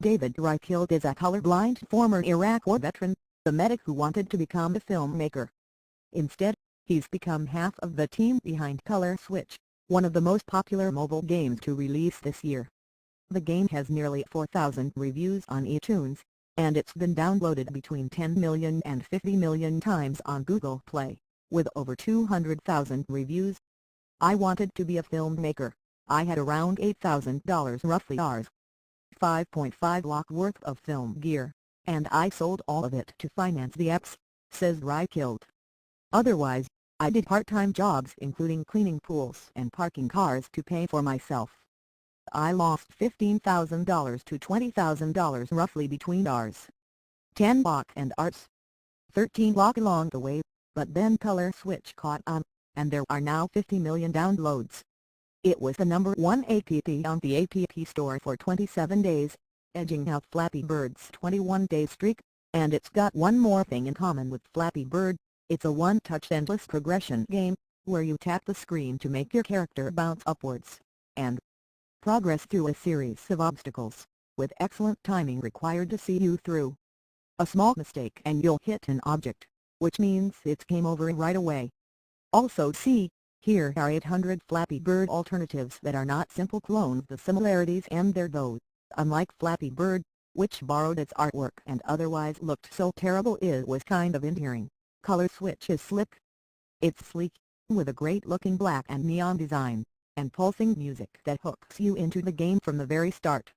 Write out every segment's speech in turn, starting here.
David Reichelt is a colorblind former Iraq War veteran, the medic who wanted to become a filmmaker. Instead, he's become half of the team behind Color Switch, one of the most popular mobile games to release this year. The game has nearly 4,000 reviews on iTunes, and it's been downloaded between 10 million and 50 million times on Google Play, with over 200,000 reviews. I wanted to be a filmmaker. I had around $8,000 roughly Rs. 5.5 lakh worth of film gear, and I sold all of it to finance the apps, says Reichelt. Otherwise, I did part-time jobs including cleaning pools and parking cars to pay for myself. I lost $15,000 to $20,000 roughly between Rs. 10 lakh and Rs. 13 lakh along the way, but then Color Switch caught on, and there are now 50 million downloads. It was the #1 AKB on the App Store for 27 days, edging out Flappy Bird's 21-day streak, and it's got one more thing in common with Flappy Bird: it's a one-touch endless progression game, where you tap the screen to make your character bounce upwards, and progress through a series of obstacles, with excellent timing required to see you through. A small mistake and you'll hit an object, which means it's game over right away. Also see, here are 800 Flappy Bird alternatives that are not simple clones. The similarities and they're those, unlike Flappy Bird, which borrowed its artwork and otherwise looked so terrible it was kind of endearing. Color Switch is slick. It's sleek, with a great-looking black and neon design, and pulsing music that hooks you into the game from the very start.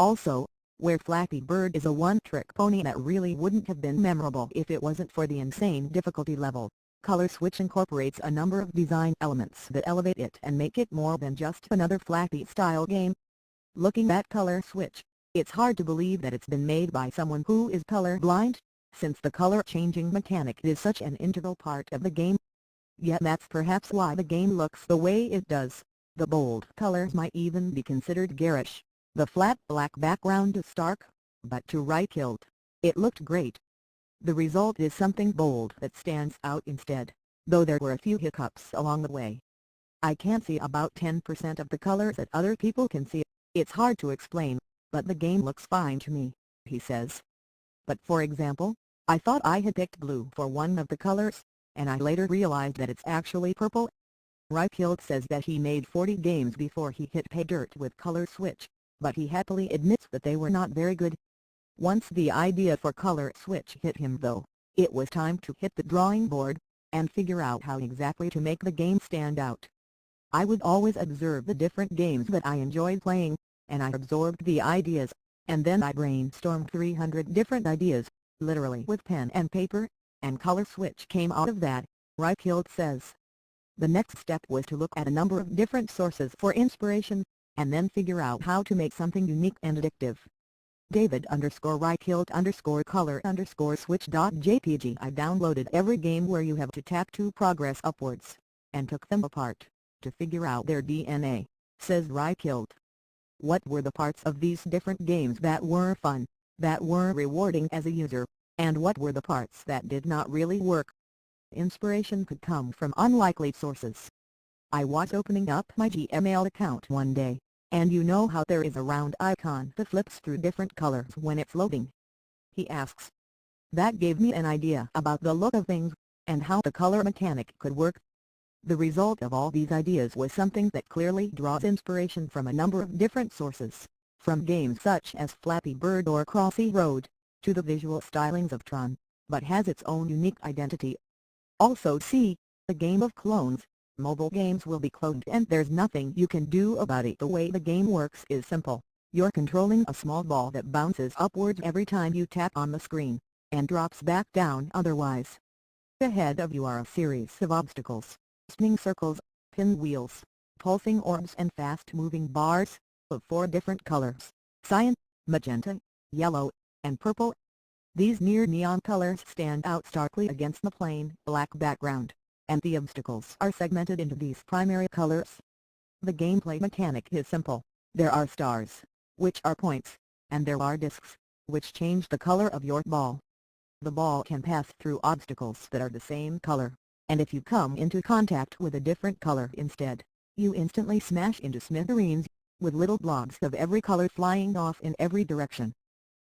Also, where Flappy Bird is a one-trick pony that really wouldn't have been memorable if it wasn't for the insane difficulty level, Color Switch incorporates a number of design elements that elevate it and make it more than just another Flappy-style game. Looking at Color Switch, it's hard to believe that it's been made by someone who is colorblind, since the color-changing mechanic is such an integral part of the game. Yet that's perhaps why the game looks the way it does. The bold colors might even be considered garish. The flat black background is stark, but to Reichelt, it looked great. The result is something bold that stands out instead, though there were a few hiccups along the way. I can't see about 10% of the colors that other people can see. It's hard to explain, but the game looks fine to me, he says. But for example, I thought I had picked blue for one of the colors, and I later realized that it's actually purple. Reichelt says that he made 40 games before he hit pay dirt with Color Switch, but he happily admits that they were not very good. Once the idea for Color Switch hit him though, it was time to hit the drawing board, and figure out how exactly to make the game stand out. I would always observe the different games that I enjoyed playing, and I absorbed the ideas, and then I brainstormed 300 different ideas, literally with pen and paper, and Color Switch came out of that, Reichelt says. The next step was to look at a number of different sources for inspiration, and then figure out how to make something unique and addictive. David_Reichelt_color_switch.jpg I downloaded every game where you have to tap to progress upwards, and took them apart, to figure out their DNA, says Reichelt. What were the parts of these different games that were fun, that were rewarding as a user, and what were the parts that did not really work? Inspiration could come from unlikely sources. I was opening up my Gmail account one day, and you know how there is a round icon that flips through different colors when it's loading? He asks. That gave me an idea about the look of things, and how the color mechanic could work. The result of all these ideas was something that clearly draws inspiration from a number of different sources, from games such as Flappy Bird or Crossy Road, to the visual stylings of Tron, but has its own unique identity. Also see, a game of clones. Mobile games will be cloned and there's nothing you can do about it. The way the game works is simple. You're controlling a small ball that bounces upwards every time you tap on the screen, and drops back down otherwise. Ahead of you are a series of obstacles, spinning circles, pinwheels, pulsing orbs and fast-moving bars, of 4 different colors: cyan, magenta, yellow, and purple. These near-neon colors stand out starkly against the plain black background, and the obstacles are segmented into these primary colors. The gameplay mechanic is simple. There are stars, which are points, and there are discs, which change the color of your ball. The ball can pass through obstacles that are the same color, and if you come into contact with a different color instead, you instantly smash into smithereens. with little blobs of every color flying off in every direction.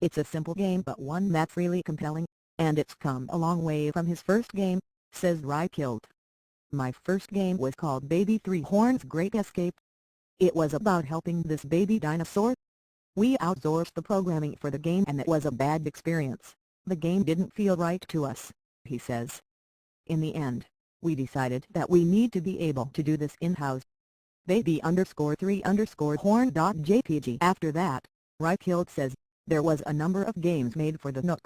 It's a simple game but one that's really compelling, and it's come a long way from his first game, says Reichelt. My first game was called Baby Three Horns Great Escape. It was about helping this baby dinosaur. We outsourced the programming for the game and it was a bad experience. The game didn't feel right to us, he says. In the end, we decided that we need to be able to do this in-house. Baby_3_horn.jpg. After that, Reichelt says, there was a number of games made for the Nook.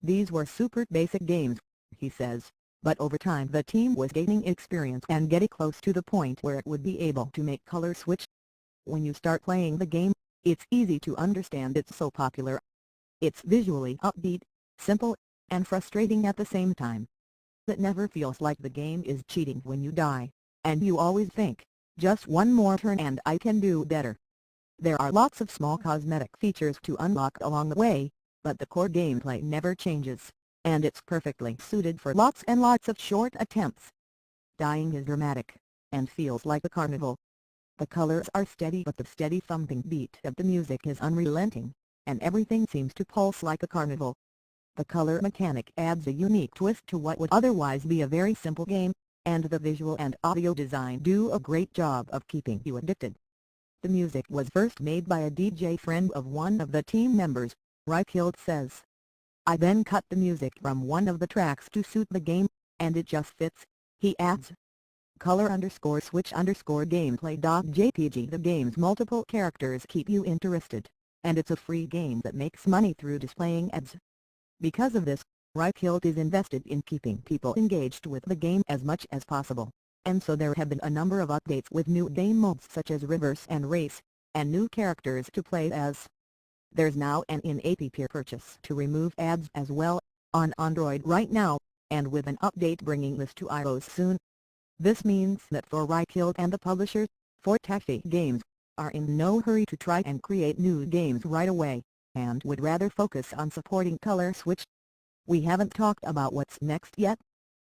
These were super basic games, he says, but over time the team was gaining experience and getting close to the point where it would be able to make color switch. When you start playing the game, it's easy to understand it's so popular. It's visually upbeat, simple, and frustrating at the same time. It never feels like the game is cheating when you die, and you always think, just one more turn and I can do better. There are lots of small cosmetic features to unlock along the way, but the core gameplay never changes, and it's perfectly suited for lots and lots of short attempts. Dying is dramatic, and feels like a carnival. The colors are steady but the steady thumping beat of the music is unrelenting, and everything seems to pulse like a carnival. The color mechanic adds a unique twist to what would otherwise be a very simple game, and the visual and audio design do a great job of keeping you addicted. The music was first made by a DJ friend of one of the team members, Reichelt says. I then cut the music from one of the tracks to suit the game, and it just fits, he adds. Color_switch_gameplay.jpg. The game's multiple characters keep you interested, and it's a free game that makes money through displaying ads. Because of this, Reichelt is invested in keeping people engaged with the game as much as possible, and so there have been a number of updates with new game modes such as reverse and race, and new characters to play as. There's now an in-app purchase to remove ads as well, on Android right now, and with an update bringing this to iOS soon. This means that for Reichelt and the publishers, Fortache Games, are in no hurry to try and create new games right away, and would rather focus on supporting Color Switch. We haven't talked about what's next yet.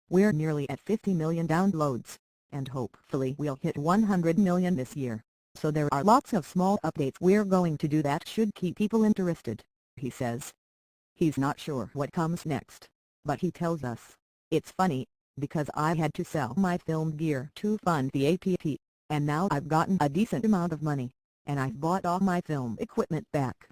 We're nearly at 50 million downloads, and hopefully we'll hit 100 million this year, so there are lots of small updates we're going to do that should keep people interested, he says. He's not sure what comes next, but he tells us, it's funny, because I had to sell my film gear to fund the app, and now I've gotten a decent amount of money, and I've bought all my film equipment back.